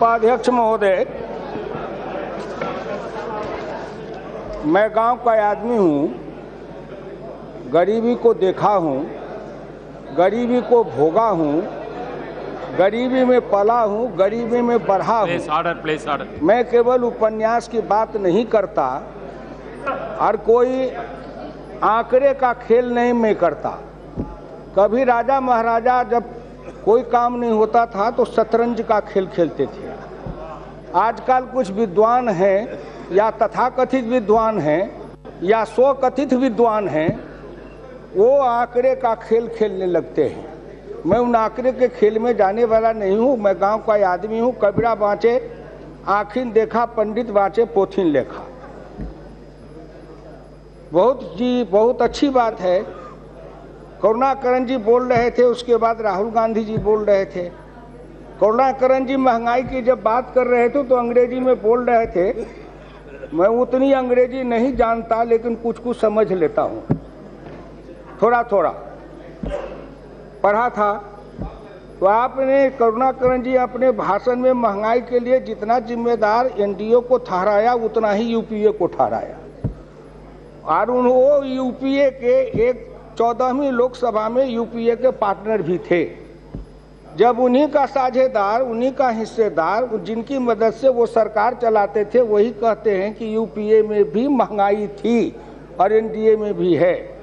उपाध्यक्ष महोदय, मैं गांव का आदमी हूं, गरीबी को देखा हूं, गरीबी को भोगा हूं, गरीबी में पला हूं, गरीबी में बढ़ा हूं। मैं केवल उपन्यास की बात नहीं करता और कोई आंकड़े का खेल नहीं मैं करता। कभी राजा महाराजा जब कोई काम नहीं होता था तो शतरंज का खेल खेलते थे। आजकल कुछ विद्वान हैं या तथाकथित विद्वान हैं या स्वकथित विद्वान हैं, वो आंकड़े का खेल खेलने लगते हैं। मैं उन आंकड़े के खेल में जाने वाला नहीं हूँ। मैं गांव का आदमी हूँ। कबीरा बाँचे आँखिन देखा, पंडित बाँचे पोथीन लेखा। बहुत अच्छी बात है। करुणाकरण जी बोल रहे थे, उसके बाद राहुल गांधी जी बोल रहे थे। करुणाकरण जी महंगाई की जब बात कर रहे थे तो अंग्रेजी में बोल रहे थे। मैं उतनी अंग्रेजी नहीं जानता, लेकिन कुछ कुछ समझ लेता हूँ, थोड़ा थोड़ा पढ़ा था। तो आपने करुणाकरण जी अपने भाषण में महंगाई के लिए जितना जिम्मेदार एनडीए को ठहराया उतना ही यूपीए को ठहराया। और वो यूपीए के एक 14वीं लोकसभा में यूपीए के पार्टनर भी थे। जब उन्हीं का साझेदार, उन्हीं का हिस्सेदार, जिनकी मदद से वो सरकार चलाते थे, वही कहते हैं कि यूपीए में भी महंगाई थी और एनडीए में भी है।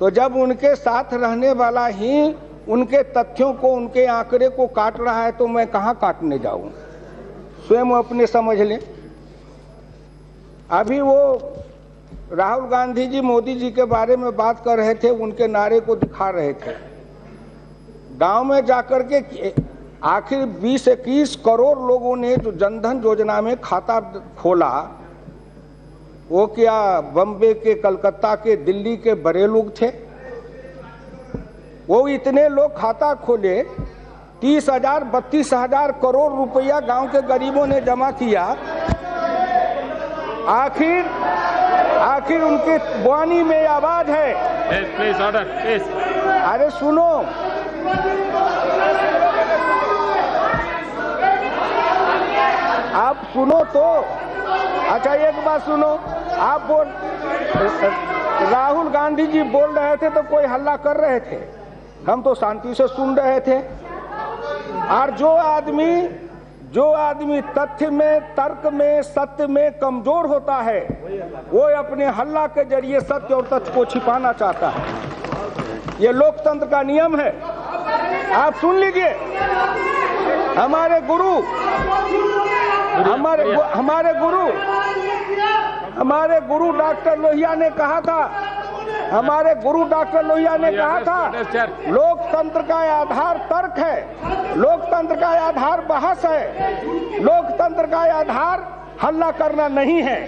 तो जब उनके साथ रहने वाला ही उनके तथ्यों को, उनके आंकड़े को काट रहा है तो मैं कहाँ काटने जाऊँ? स्वयं अपने समझ लें। अभी वो राहुल गांधी जी मोदी जी के बारे में बात कर रहे थे, उनके नारे को दिखा रहे थे। गांव में जाकर के आखिर 20-21 करोड़ लोगों ने जो जनधन योजना में खाता खोला, वो क्या बम्बे के, कलकत्ता के, दिल्ली के बड़े लोग थे? वो इतने लोग खाता खोले, 30,000 32,000 करोड़ रुपया गांव के गरीबों ने जमा किया। आखिर उनके वाणी में आवाज है। अरे सुनो, आप सुनो तो। अच्छा एक बात सुनो, आप राहुल गांधी जी बोल रहे थे तो कोई हल्ला कर रहे थे, हम तो शांति से सुन रहे थे। और जो आदमी तथ्य में, तर्क में, सत्य में कमजोर होता है, वो अपने हल्ला के जरिए सत्य और तथ्य को छिपाना चाहता है। ये लोकतंत्र का नियम है। आप सुन लीजिए, हमारे गुरु डॉक्टर लोहिया ने कहा था, लोकतंत्र का आधार तर्क है, लोकतंत्र का आधार बहस है, लोकतंत्र का आधार हल्ला करना नहीं है।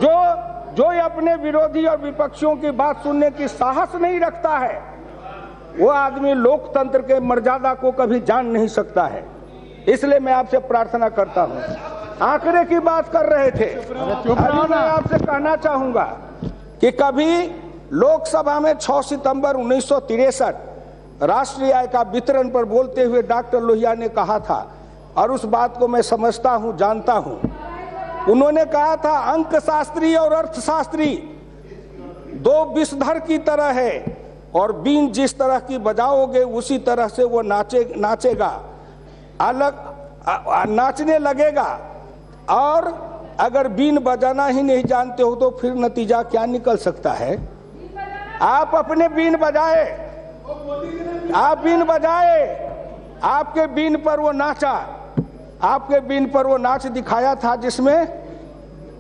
जो अपने विरोधी और विपक्षियों की बात सुनने की साहस नहीं रखता है, वो आदमी लोकतंत्र के मर्यादा को कभी जान नहीं सकता है। इसलिए मैं आपसे प्रार्थना करता हूँ। आंकड़े की बात कर रहे थे, अभी मैं आपसे कहना चाहूंगा कि कभी लोकसभा में 6 सितंबर 1963 राष्ट्रीय आय का वितरण पर बोलते हुए डॉक्टर लोहिया ने कहा था, और उस बात को मैं समझता हूँ, जानता हूँ। उन्होंने कहा था, अंकशास्त्री और अर्थशास्त्री दो विषधर की तरह है, और बीन जिस तरह की बजाओगे उसी तरह से वो नाचेगा, नाचने लगेगा। और अगर बीन बजाना ही नहीं जानते हो तो फिर नतीजा क्या निकल सकता है? आप अपने बीन बजाए, आपके बीन पर वो नाचा, आपके बीन पर वो नाच दिखाया था, जिसमें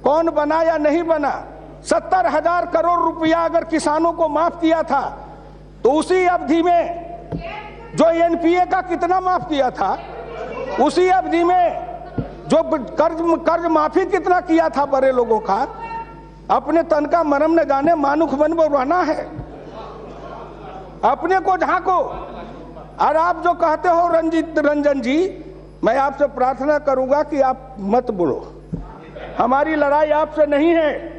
कौन बना या नहीं बना। 70,000 करोड़ रुपया अगर किसानों को माफ किया था, तो उसी अवधि में जो एनपीए का कितना माफ किया था, उसी अवधि में जो कर्ज माफी कितना किया था बड़े लोगों का। अपने तन का मरम न जाने मानुख बन रहना है, अपने को झांको। और आप जो कहते हो रंजन जी, मैं आपसे प्रार्थना करूंगा कि आप मत बोलो। हमारी लड़ाई आपसे नहीं है।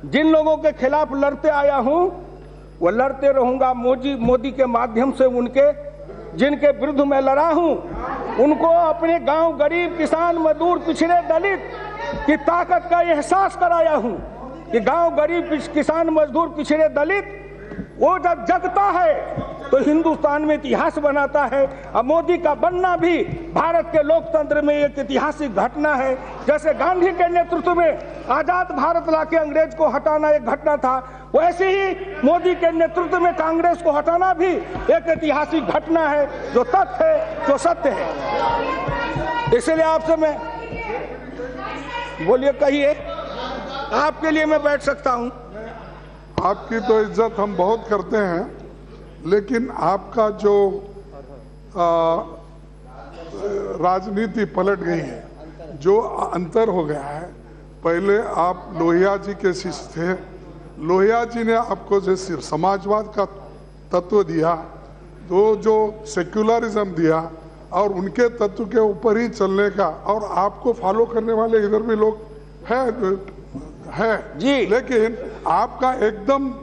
जिन लोगों के खिलाफ लड़ते आया हूं, वो लड़ते रहूंगा। मोदी के माध्यम से उनके जिनके विरुद्ध मैं लड़ा हूं, उनको अपने गांव गरीब किसान मजदूर पिछड़े दलित की ताकत का एहसास कराया हूं कि गांव गरीब किसान मजदूर पिछड़े दलित वो जब जगता है तो हिंदुस्तान में इतिहास बनाता है। अब मोदी का बनना भी भारत के लोकतंत्र में एक ऐतिहासिक घटना है। जैसे गांधी के नेतृत्व में आजाद भारत लाके अंग्रेज को हटाना एक घटना था, वैसे ही मोदी के नेतृत्व में कांग्रेस को हटाना भी एक ऐतिहासिक घटना है, जो तथ्य है, जो सत्य है। इसलिए आपसे मैं बोलिए, कहिए, आपके लिए मैं बैठ सकता हूं। आपकी तो इज्जत हम बहुत करते हैं, लेकिन आपका जो राजनीति पलट गई है, जो अंतर हो गया है। पहले आप लोहिया जी के शिष्य थे, लोहिया जी ने आपको जैसे समाजवाद का तत्व दिया, तो जो सेक्युलरिज्म दिया और उनके तत्व के ऊपर ही चलने का, और आपको फॉलो करने वाले इधर भी लोग है जी। लेकिन आपका एकदम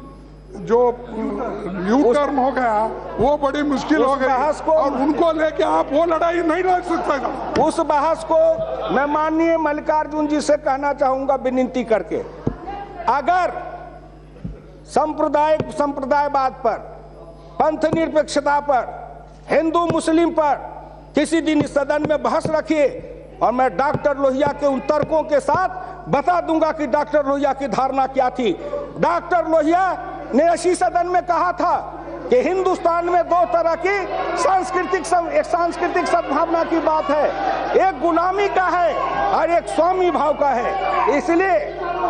जो न्यू टर्म हो गया वो बड़ी मुश्किल हो गई, और उनको लेके आप वो लड़ाई नहीं लड़ सकते। उस बहस को मैं माननीय मल्लिकार्जुन जी से कहना चाहूंगा विनती करके, अगर संप्रदायवाद पर, पंथ निरपेक्षता पर, हिंदू मुस्लिम पर किसी दिन इस सदन में बहस रखिए, और मैं डॉक्टर लोहिया के उन तर्कों के साथ बता दूंगा कि डॉक्टर लोहिया की धारणा क्या थी। डॉक्टर लोहिया ने इसी सदन में कहा था कि हिंदुस्तान में दो तरह की सांस्कृतिक सद्भावना की बात है, एक गुलामी का है और एक स्वामी भाव का है। इसलिए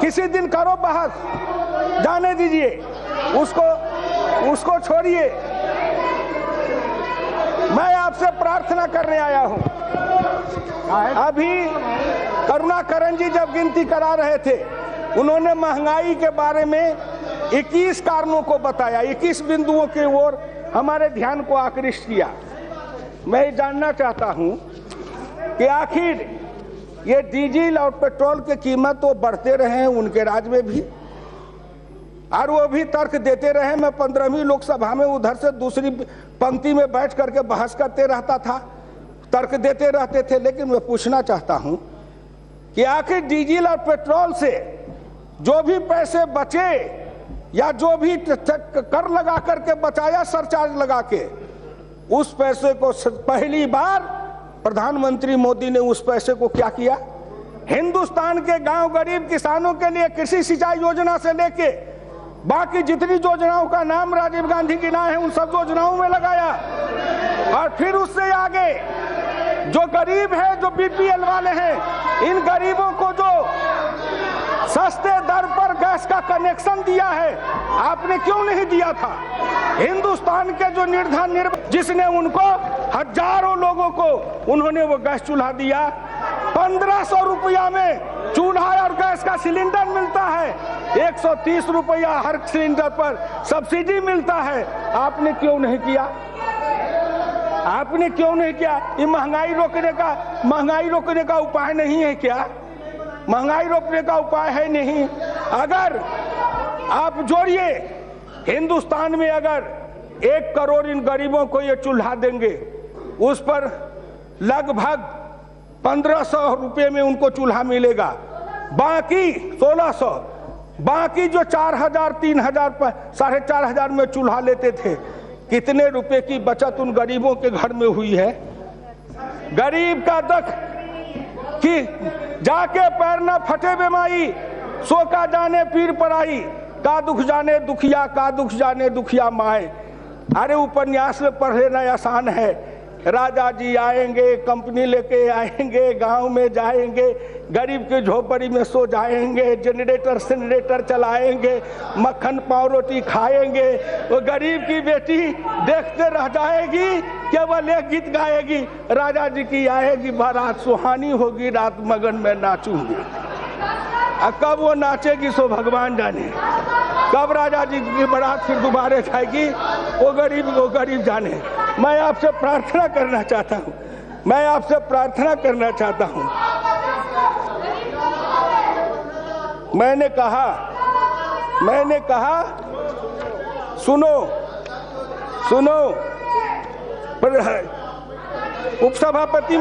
किसी दिन करो बहस, जाने दीजिए, उसको छोड़िए। मैं आपसे प्रार्थना करने आया हूं। अभी करुणाकरण जी जब गिनती करा रहे थे, उन्होंने महंगाई के बारे में 21 कारणों को बताया, 21 बिंदुओं की ओर हमारे ध्यान को आकृष्ट किया। मैं जानना चाहता हूं कि आखिर ये डीजल और पेट्रोल की कीमत तो बढ़ते रहे हैं उनके राज में भी, और वो भी तर्क देते रहे। मैं 15वीं लोकसभा में उधर से दूसरी पंक्ति में बैठ करके बहस करते रहता था, तर्क देते रहते थे। लेकिन मैं पूछना चाहता हूं कि आखिर डीजल और पेट्रोल से जो भी पैसे बचे, या जो भी कर लगा करके बचाया, सरचार्ज लगा के, उस पैसे को पहली बार प्रधानमंत्री मोदी ने उस पैसे को क्या किया? हिंदुस्तान के गांव गरीब किसानों के लिए कृषि सिंचाई योजना से लेके बाकी जितनी योजनाओं का नाम राजीव गांधी की ना है, उन सब योजनाओं में लगाया। और फिर उससे आगे जो गरीब है, जो बीपीएल वाले हैं, इन गरीबों को जो सस्ते दर पर गैस का कनेक्शन दिया है, आपने क्यों नहीं दिया था? हिंदुस्तान के जो निर्धन जिसने उनको हजारों लोगों को उन्होंने वो गैस चूल्हा दिया। 1500 रुपया में चूल्हा और गैस का सिलेंडर मिलता है, 130 रुपया हर सिलेंडर पर सब्सिडी मिलता है। आपने क्यों नहीं किया? आपने क्यों नहीं किया? ये महंगाई रोकने का उपाय नहीं है क्या? महंगाई रोकने का उपाय है नहीं। अगर आप जोड़िए, हिंदुस्तान में अगर 1 करोड़ इन गरीबों को ये चूल्हा देंगे, उस पर लगभग 1500 रुपये में उनको चूल्हा मिलेगा, बाकी 1600, बाकी जो 4000 3000 4500 में चूल्हा लेते थे, कितने रुपए की बचत उन गरीबों के घर में हुई है? गरीब का दुख कि जाके पैर न फटे बेमाई, सो का जाने पीर पराई, का दुख जाने दुखिया, का दुख जाने दुखिया माए। अरे उपन्यास में पढ़ लेना आसान है। राजा जी आएंगे, कंपनी लेके आएंगे, गांव में जाएंगे, गरीब की झोपड़ी में सो जाएंगे, जनरेटर चलाएंगे, मक्खन पाव रोटी खाएंगे। वो गरीब की बेटी देखते रह जाएगी, केवल एक गीत गाएगी, राजा जी की आएगी बारात, सुहानी होगी रात, मगन में नाचूंगी। कब वो नाचेगी सो भगवान जाने, कब राजा जी की बारात फिर दोबारा जाएगी, वो गरीब जाने। मैं आपसे प्रार्थना करना चाहता हूँ, मैं आपसे प्रार्थना करना चाहता हूँ। मैंने कहा सुनो, उपसभापति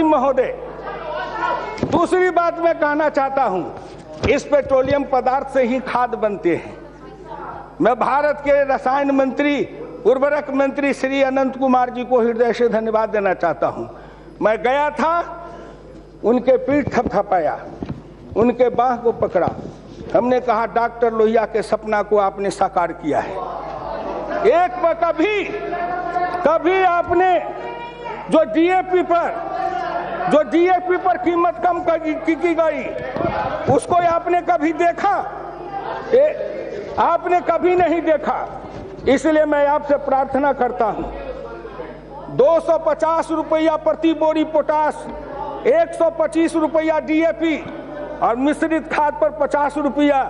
महोदय, दूसरी बात मैं कहना चाहता हूं, इस पेट्रोलियम पदार्थ से ही खाद बनते हैं। मैं भारत के रसायन मंत्री, उर्वरक मंत्री श्री अनंत कुमार जी को हृदय से धन्यवाद देना चाहता हूं। मैं गया था, उनके पीठ थपथपाया, उनके बाह को पकड़ा, हमने कहा डॉक्टर लोहिया के सपना को आपने साकार किया है। एक कभी आपने जो डीएपी पर कीमत कम की गई, उसको आपने कभी देखा? आपने कभी नहीं देखा। इसलिए मैं आपसे प्रार्थना करता हूं, 250 रुपया प्रति बोरी पोटास, 125 रुपया डीएपी और मिश्रित खाद पर 50 रुपया।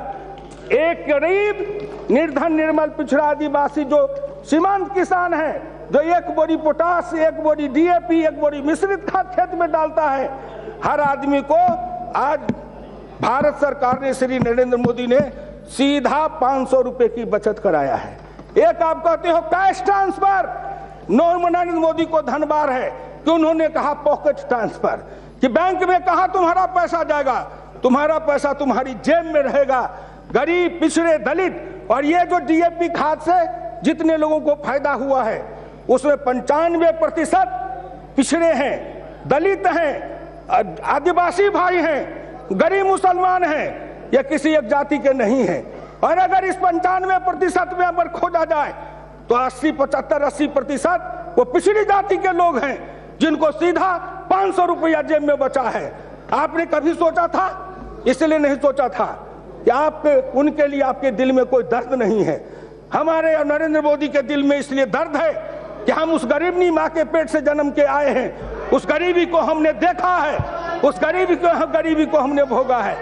एक गरीब निर्धन निर्मल पिछड़ा आदिवासी जो सीमांत किसान है, जो एक बोरी पोटास, एक बोरी डीएपी, एक बोरी मिश्रित खाद खेत में डालता है, हर आदमी को आज भारत सरकार ने, श्री नरेंद्र मोदी ने सीधा 500 रुपए की बचत कराया है। एक आप कहते हो कैश ट्रांसफर, नरेंद्र मोदी को धन्यवाद है कि उन्होंने कहा पॉकेट ट्रांसफर, कि बैंक में कहा तुम्हारा पैसा जाएगा, तुम्हारा पैसा तुम्हारी जेब में रहेगा। गरीब, पिछड़े, दलित, और ये जो डीएपी खाद से जितने लोगों को फायदा हुआ है उसमें 95% पिछड़े हैं, दलित हैं, आदिवासी भाई हैं, गरीब मुसलमान हैं, या किसी एक जाति के नहीं हैं। और अगर इस 95% में अगर खोजा जाए तो 80-75-80% वो पिछड़ी जाति के लोग हैं, जिनको सीधा 500 रुपया जेब में बचा है। आपने कभी सोचा था? इसलिए नहीं सोचा था कि आपके, उनके लिए आपके दिल में कोई दर्द नहीं है। हमारे और नरेंद्र मोदी के दिल में इसलिए दर्द है कि हम उस गरीबनी माँ के पेट से जन्म के आए हैं, उस गरीबी को हमने देखा है, उस गरीबी को हमने भोगा है।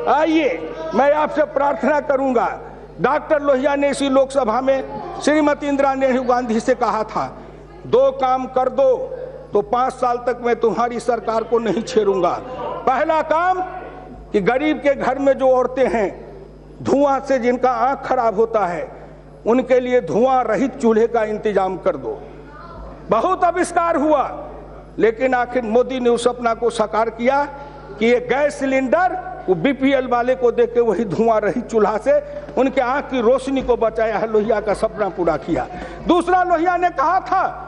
आइए, मैं आपसे प्रार्थना करूंगा, डॉक्टर लोहिया ने इसी लोकसभा में श्रीमती इंदिरा गांधी से कहा था, 2 काम कर दो तो 5 साल तक मैं तुम्हारी सरकार को नहीं छेड़ूंगा। पहला काम कि गरीब के घर में जो औरतें हैं, धुआं से जिनका आंख खराब होता है, उनके लिए धुआं रहित चूल्हे का इंतजाम कर दो। बहुत आविष्कार हुआ, लेकिन आखिर मोदी ने उस सपना को साकार किया कि ये गैस सिलेंडर वो बीपीएल वाले को देके के वही धुआं रहित चूल्हा से उनके आंख की रोशनी को बचाया है। लोहिया का सपना पूरा किया। दूसरा, लोहिया ने कहा था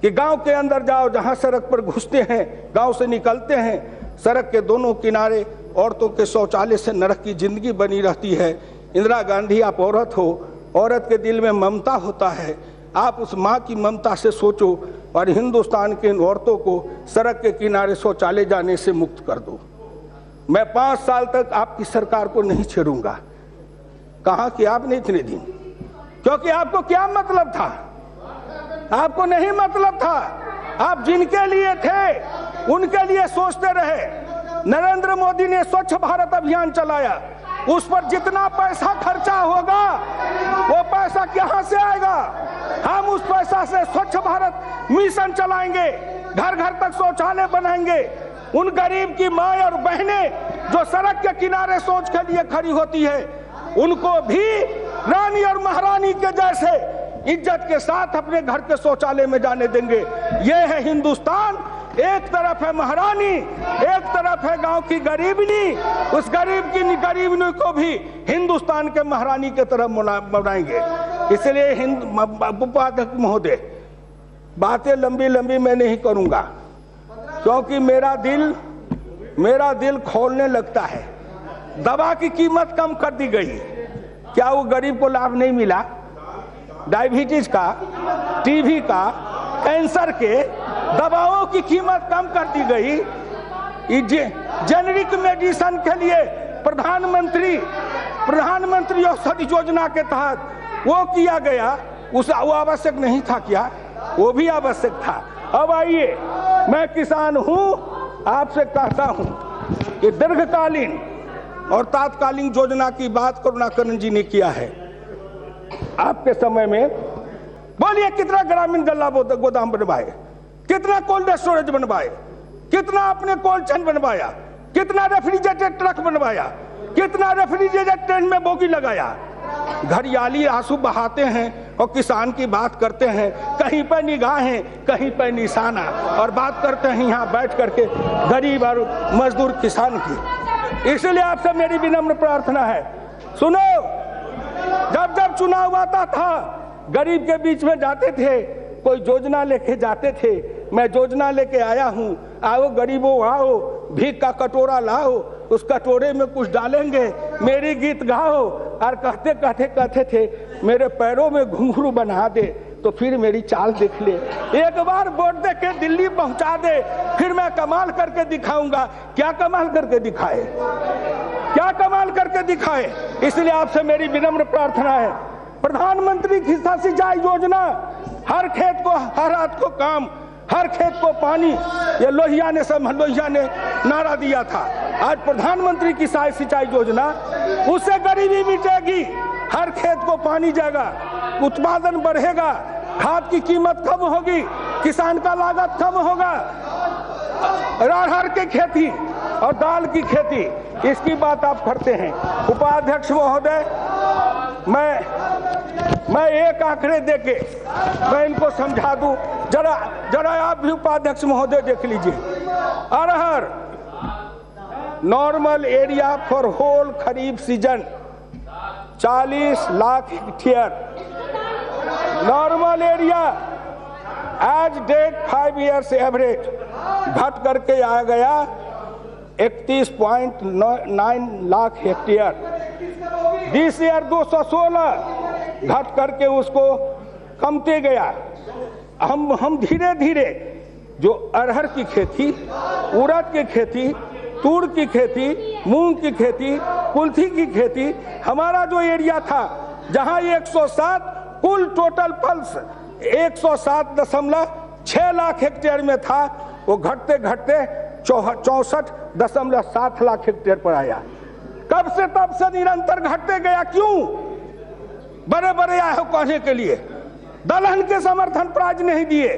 कि गांव के अंदर जाओ, जहां सड़क पर घुसते हैं, गांव से निकलते हैं, सड़क के दोनों किनारे औरतों के शौचालय से नरक की जिंदगी बनी रहती है। इंदिरा गांधी, आप औरत हो, औरत के दिल में ममता होता है, आप उस माँ की ममता से सोचो और हिंदुस्तान के औरतों को सड़क के किनारे शौचालय जाने से मुक्त कर दो। मैं 5 साल तक आपकी सरकार को नहीं छेड़ूंगा। कहा कि आपने इतने दिन, क्योंकि आपको क्या मतलब था? आपको नहीं मतलब था। आप जिनके लिए थे उनके लिए सोचते रहे। नरेंद्र मोदी ने स्वच्छ भारत अभियान चलाया, उस पर जितना पैसा खर्चा होगा वो पैसा कहां से आएगा? हम उस पैसा से स्वच्छ भारत मिशन चलाएंगे, घर घर तक शौचालय बनाएंगे। उन गरीब की माँ और बहनें जो सड़क के किनारे शौच के लिए खड़ी होती है, उनको भी रानी और महारानी के जैसे इज्जत के साथ अपने घर के शौचालय में जाने देंगे। ये है हिंदुस्तान। एक तरफ है महारानी, एक तरफ है गांव की गरीबनी। उस गरीबनी को भी हिंदुस्तान के महारानी की तरह बनाएंगे। इसलिए उपाध्यक्ष महोदय, बातें लंबी लंबी मैं नहीं करूंगा, क्योंकि मेरा दिल खोलने लगता है। दवा की कीमत कम कर दी गई, क्या वो गरीब को लाभ नहीं मिला? डायबिटीज का, टीबी का, कैंसर के दवाओं की कीमत कम कर दी गई। जेनरिक मेडिसिन के लिए प्रधानमंत्री औषधि योजना के तहत वो किया गया, वो आवश्यक नहीं था क्या? वो भी आवश्यक था। अब आइए, मैं किसान हूं, आपसे कहता हूं कि दीर्घकालीन और तात्कालिक योजना की बात करुणाकरण जी ने किया है। आपके समय में बोलिए कितना ग्रामीण गल्ला गोदाम बनवाए, कितना कोल्ड स्टोरेज बनवाए, कितना आपने कोल्ड चेन बनवाया, कितना रेफ्रिजरेटेड ट्रक बनवाया, कितना रेफ्रिजरेटेड ट्रेन में बोगी लगाया। घड़ियाली आंसू बहाते हैं और किसान की बात करते हैं, कहीं पर निगाहें कहीं पर निशाना, और बात करते हैं यहाँ बैठ करके गरीब और मजदूर किसान की। इसलिए आपसे मेरी विनम्र प्रार्थना है, सुनो, जब जब चुनाव आता था गरीब के बीच में जाते थे, कोई योजना लेके जाते थे, मैं योजना लेके आया हूँ, आओ गरीबों आओ, भीख का कटोरा लाओ, उस कटोरे में कुछ डालेंगे, मेरी गीत गाओ, और कहते कहते कहते थे मेरे पैरों में घुंघरू बना दे तो फिर मेरी चाल देख ले, एक बार वोट दे के दिल्ली पहुंचा दे, फिर मैं कमाल करके दिखाऊंगा। क्या कमाल करके दिखाए, क्या कमाल करके दिखाए। इसलिए आपसे मेरी विनम्र प्रार्थना है, प्रधानमंत्री किसान सिंचाई योजना, हर खेत को हर हाथ को काम, हर खेत को पानी, ये लोहिया ने नारा दिया था। आज प्रधानमंत्री किसान सिंचाई योजना, उससे गरीबी मिटेगी, हर खेत को पानी जाएगा, उत्पादन बढ़ेगा, खाद की कीमत कम होगी, किसान का लागत कम होगा, अरहर की खेती और दाल की खेती, इसकी बात आप करते हैं। उपाध्यक्ष महोदय, मैं एक आंकड़े देके मैं इनको समझा दूं, जरा आप भी उपाध्यक्ष महोदय देख लीजिए। अरहर normal area for whole kharif season 40 lakh hectare, normal area as date 5 years average घट करके आ गया 31.9 लाख हेक्टेयर। दिस ईयर 216 घट करके उसको कमते गया। हम धीरे धीरे जो अरहर की खेती, उड़द की खेती, तूर की खेती, मूंग की खेती, कुल्थी की खेती, हमारा जो एरिया था जहां 107 कुल टोटल पल्स 107.6 लाख हेक्टेयर में था, वो घटते घटते 64.7 लाख हेक्टेयर पर आया। कब से तब से निरंतर घटते गया। क्यों? बड़े बड़े आए हो कहने के लिए, दलहन के समर्थन प्राइस नहीं दिए,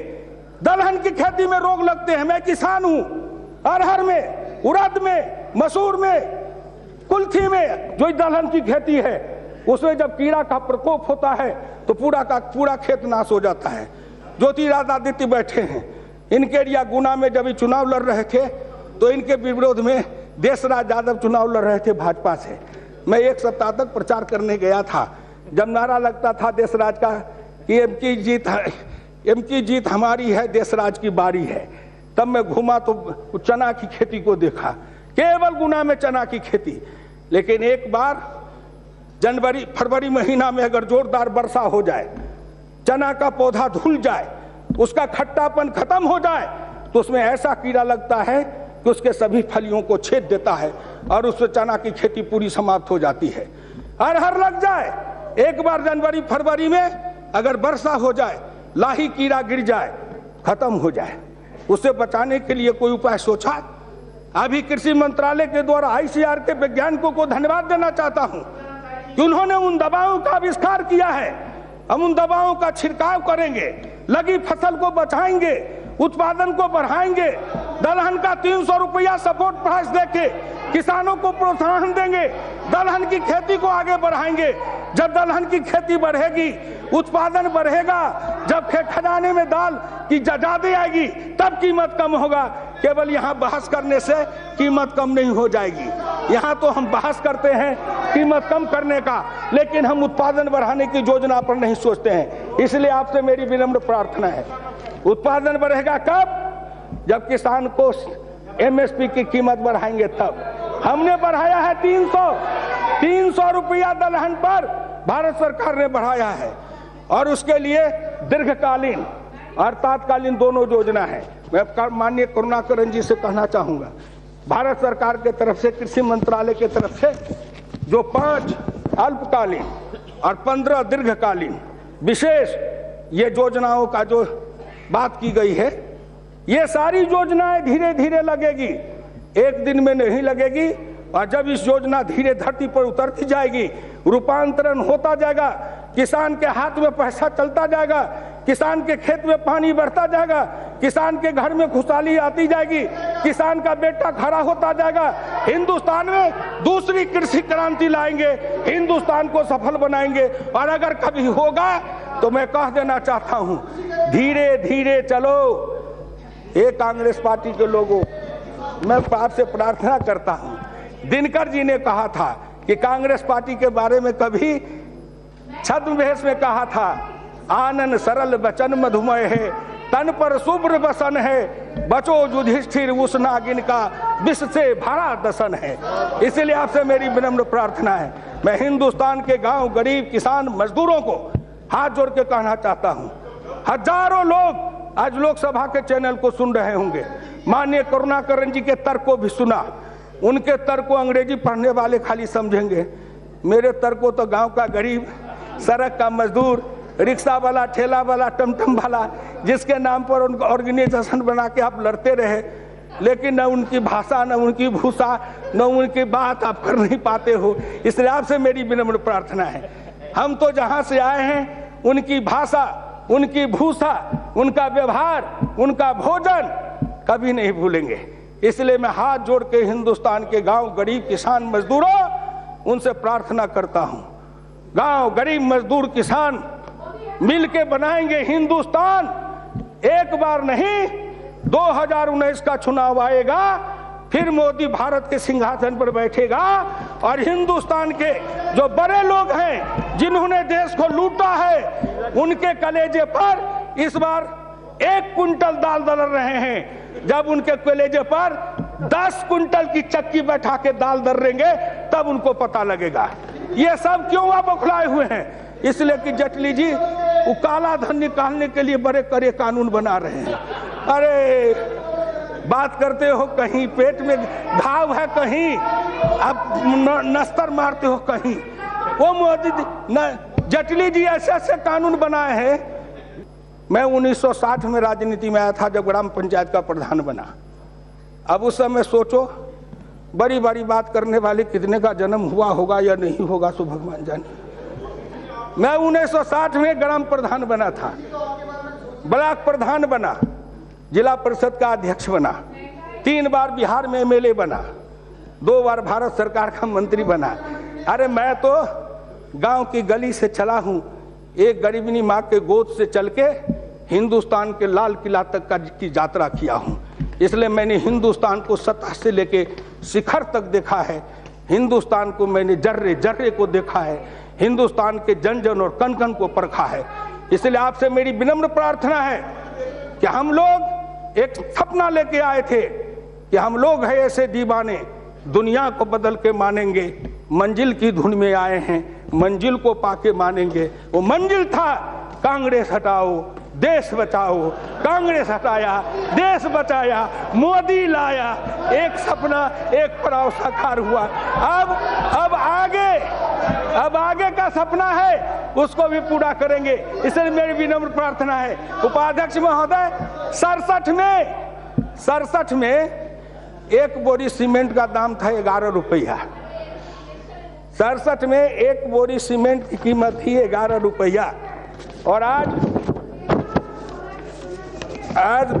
दलहन की खेती में रोग लगते हैं। मैं किसान हूं, अरहर में, उड़द में, मसूर में, कुल्थी में जो दलहन की खेती है, उसमें जब कीड़ा का प्रकोप होता है तो पूरा का पूरा खेत नाश हो जाता है। ज्योतिरादित्य बैठे हैं, इनके एरिया गुना में जब चुनाव लड़ रहे थे तो इनके विरोध में देशराज यादव चुनाव लड़ रहे थे भाजपा से। मैं 1 सप्ताह तक प्रचार करने गया था। जब नारा लगता था देशराज का कि एम की जीत हमारी है, देशराज की बारी है, तब मैं घूमा तो चना की खेती को देखा, केवल गुना में चना की खेती। लेकिन एक बार जनवरी फरवरी महीना में अगर जोरदार वर्षा हो जाए, चना का पौधा धुल जाए, उसका खट्टापन खत्म हो जाए, तो उसमें ऐसा कीड़ा लगता है कि उसके सभी फलियों को छेद देता है और उससे चना की खेती पूरी समाप्त हो जाती है। अरहर लग जाए, एक बार जनवरी फरवरी में अगर वर्षा हो जाए, लाही कीड़ा गिर जाए, खत्म हो जाए। उसे बचाने के लिए कोई उपाय सोचा? अभी कृषि मंत्रालय के द्वारा ICAR के वैज्ञानिकों को धन्यवाद देना चाहता हूं कि उन्होंने उन दवाओं का आविष्कार किया है। हम उन दवाओं का छिड़काव करेंगे, लगी फसल को बचाएंगे, उत्पादन को बढ़ाएंगे, दलहन का 300 रुपया सपोर्ट प्राइस देके किसानों को प्रोत्साहन देंगे, दलहन की खेती को आगे बढ़ाएंगे। जब दलहन की खेती बढ़ेगी, उत्पादन बढ़ेगा, जब खजाने में दाल की ज्यादा आएगी, तब कीमत कम होगा। केवल यहाँ बहस करने से कीमत कम नहीं हो जाएगी। यहाँ तो हम बहस करते हैं कीमत कम करने का, लेकिन हम उत्पादन बढ़ाने की योजना पर नहीं सोचते हैं। इसलिए आपसे मेरी विनम्र प्रार्थना है, उत्पादन बढ़ेगा कब? जब किसान को MSP की कीमत बढ़ाएंगे तब। हमने बढ़ाया है 300 रुपया दलहन पर भारत सरकार ने बढ़ाया है, और उसके लिए दीर्घकालीन और तात्कालीन दोनों योजना है। मैं माननीय करुणाकरण जी से कहना चाहूंगा, भारत सरकार के तरफ से, कृषि मंत्रालय के तरफ से जो 5 अल्पकालीन और 15 दीर्घकालीन विशेष ये योजनाओं का जो बात की गई है, ये सारी योजनाएं धीरे धीरे लगेगी, एक दिन में नहीं लगेगी। और जब इस योजना धीरे धरती पर उतरती जाएगी, रूपांतरण होता जाएगा, किसान के हाथ में पैसा चलता जाएगा, किसान के खेत में पानी बढ़ता जाएगा, किसान के घर में खुशहाली आती जाएगी, किसान का बेटा खड़ा होता जाएगा। हिंदुस्तान में दूसरी कृषि क्रांति लाएंगे, हिंदुस्तान को सफल बनाएंगे। और अगर कभी होगा तो मैं कह देना चाहता हूं, धीरे धीरे चलो। ये कांग्रेस पार्टी के लोगों, मैं आपसे प्रार्थना करता हूं, दिनकर जी ने कहा था कि कांग्रेस पार्टी के बारे में कभी छद्मवेश में कहा था, आनन सरल बचन मधुमय है, तन पर शुभ्र बसन है, बचो युधिष्ठिर उस नागिन का विष से भरा दसन है। इसलिए आपसे मेरी विनम्र प्रार्थना है, मैं हिंदुस्तान के गांव, गरीब, किसान, मजदूरों को हाथ जोड़ के कहना चाहता हूं, हजारों लोग आज लोकसभा के चैनल को सुन रहे होंगे, माननीय करुणाकरण जी के तर्क को भी सुना। उनके तर्क को अंग्रेजी पढ़ने वाले खाली समझेंगे, मेरे तर्क को तो गांव का गरीब, सड़क का मजदूर, रिक्शा वाला, ठेला वाला, टमटम वाला, जिसके नाम पर उनका ऑर्गेनाइजेशन बना के आप लड़ते रहे, लेकिन न उनकी भाषा, न उनकी भूषा, न उनकी बात आप कर नहीं पाते हो। इसलिए आपसे मेरी विनम्र प्रार्थना है, हम तो जहां से आए हैं उनकी भाषा, उनकी भूषा, उनका व्यवहार, उनका भोजन कभी नहीं भूलेंगे। इसलिए मैं हाथ जोड़ के हिंदुस्तान के गांव, गरीब, किसान, मजदूरों, उनसे प्रार्थना करता हूं, गांव, गरीब, मजदूर, किसान मिल के बनाएंगे हिंदुस्तान। एक बार नहीं, 2019 का चुनाव आएगा, फिर मोदी भारत के सिंहासन पर बैठेगा और हिंदुस्तान के जो बड़े लोग हैं जिन्होंने देश को लूटा है, उनके कलेजे पर इस बार 1 कुंटल दाल दल रहे हैं। जब उनके कलेजे पर 10 कुंटल की चक्की बैठा के दाल दर्रेंगे तब उनको पता लगेगा। ये सब क्यों आप बौखलाए हुए हैं? इसलिए कि जेटली जी वो काला धन निकालने के लिए बड़े कड़े कानून बना रहे हैं। अरे बात करते हो, कहीं पेट में घाव है, कहीं आप नस्तर मारते हो, कहीं वो मोदी जेटली जी ऐसे ऐसे कानून बनाए हैं। मैं 1960 में राजनीति में आया था जब ग्राम पंचायत का प्रधान बना। अब उस समय सोचो, बड़ी बड़ी बात करने वाले कितने का जन्म हुआ होगा या नहीं होगा, सो भगवान जाने। मैं 1960 में ग्राम प्रधान बना था, ब्लॉक प्रधान बना, जिला परिषद का अध्यक्ष बना, 3 बार बिहार में एमएलए बना, 2 बार भारत सरकार का मंत्री बना। अरे मैं तो गांव की गली से चला हूं, एक गरीबनी माँ के गोद से चल के हिंदुस्तान के लाल किला तक की यात्रा किया हूं। इसलिए मैंने हिंदुस्तान को सतह से लेके शिखर तक देखा है, हिंदुस्तान को मैंने जर्रे जर्रे को देखा है, हिंदुस्तान के जन जन और कण कण को परखा है। इसलिए आपसे मेरी विनम्र प्रार्थना है कि हम लोग एक सपना लेके आए थे कि हम लोग हैं ऐसे दीवाने, दुनिया को बदल के मानेंगे, मंजिल की धुन में आए हैं, मंजिल को पाके मानेंगे। वो मंजिल था कांग्रेस हटाओ देश बचाओ, कांग्रेस हटाया देश बचाया, मोदी लाया, एक सपना एक पड़ाव साकार हुआ। अब आगे का सपना है उसको भी पूरा करेंगे। इसलिए मेरी विनम्र प्रार्थना है उपाध्यक्ष महोदय, 67 में 1 बोरी सीमेंट का दाम था 11 रुपया। 67 में 1 बोरी सीमेंट की कीमत थी 11 रुपया और आज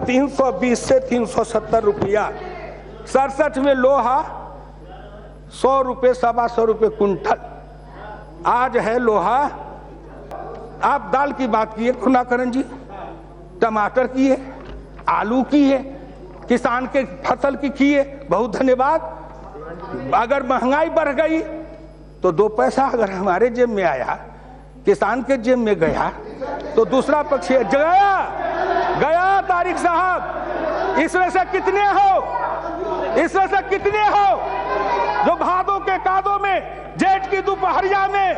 320 से 370 रुपया। 67 में लोहा 100 रुपये 125 रुपये कुंटल, आज है लोहा। आप दाल की बात किए करुणाकरण जी, टमाटर की है, आलू की है, किसान के फसल की किए, बहुत धन्यवाद। अगर महंगाई बढ़ गई तो 2 पैसा अगर हमारे जेब में आया, किसान के जेब में गया, तो दूसरा पक्ष गया तारिक साहब। इसमें से कितने हो जो भादों के कादों में, जेठ की दोपहरिया में,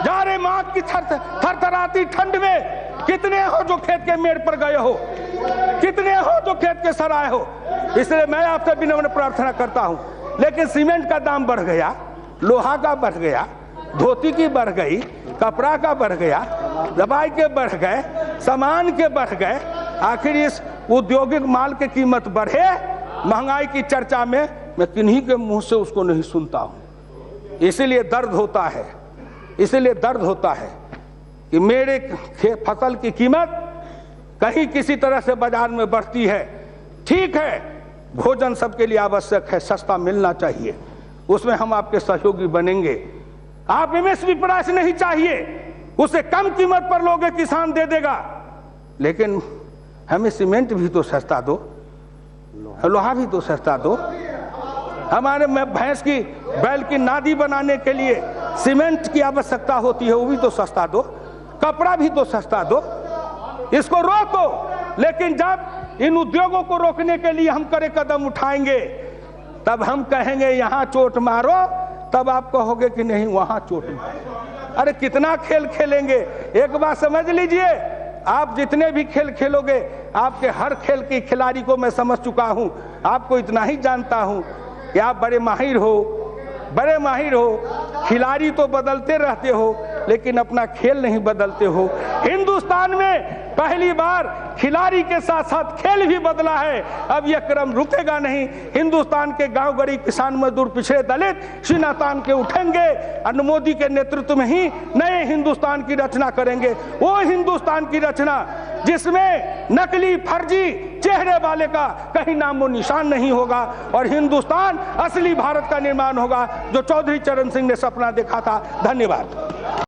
जाड़े माह की थरथराती ठंड में कितने हो जो खेत के मेड़ पर गए हो, कितने हो जो खेत के सराय हो। इसलिए मैं आपसे विनम्र प्रार्थना करता हूं, लेकिन सीमेंट का दाम बढ़ गया, लोहा का बढ़ गया, धोती की बढ़ गई, कपड़ा का बढ़ गया, दवाई के बढ़ गए, सामान के बढ़ गए। आखिर इस औद्योगिक माल की कीमत बढ़े, महंगाई की चर्चा में मैं किन्हीं के मुंह से उसको नहीं सुनता हूं। इसीलिए दर्द होता है कि मेरे फसल की कीमत कहीं किसी तरह से बाजार में बढ़ती है। ठीक है, भोजन सबके लिए आवश्यक है, सस्ता मिलना चाहिए, उसमें हम आपके सहयोगी बनेंगे। आप एमएसपी प्राइस नहीं चाहिए, उसे कम कीमत पर लोगे किसान दे देगा, लेकिन हमें सीमेंट भी तो सस्ता दो, लोहा भी तो सस्ता दो। हमारे में भैंस की बैल की नादी बनाने के लिए सीमेंट की आवश्यकता होती है, वो भी तो सस्ता दो। कपड़ा भी तो सस्ता दो। इसको रोको। लेकिन जब इन उद्योगों को रोकने के लिए हम कड़े कदम उठाएंगे, तब हम कहेंगे यहां चोट मारो, तब आप कहोगे कि नहीं वहां चोट मारो। अरे कितना खेल खेलेंगे? एक बात समझ लीजिए, आप जितने भी खेल खेलोगे, आपके हर खेल के खिलाड़ी को मैं समझ चुका हूं। आपको इतना ही जानता हूं कि आप बड़े माहिर हो, बड़े माहिर हो। खिलाड़ी तो बदलते रहते हो, लेकिन अपना खेल नहीं बदलते हो। हिंदुस्तान में पहली बार खिलाड़ी के साथ साथ खेल भी बदला है। अब यह क्रम रुकेगा नहीं। हिंदुस्तान के गांव गरीब किसान मजदूर पिछड़े दलित सीना तान के उठेंगे और मोदी के नेतृत्व में ही नए हिंदुस्तान की रचना करेंगे। वो हिंदुस्तान की रचना जिसमें नकली फर्जी चेहरे वाले का कहीं नामो निशान नहीं होगा, और हिंदुस्तान असली भारत का निर्माण होगा, जो चौधरी चरण सिंह ने सपना देखा था। धन्यवाद।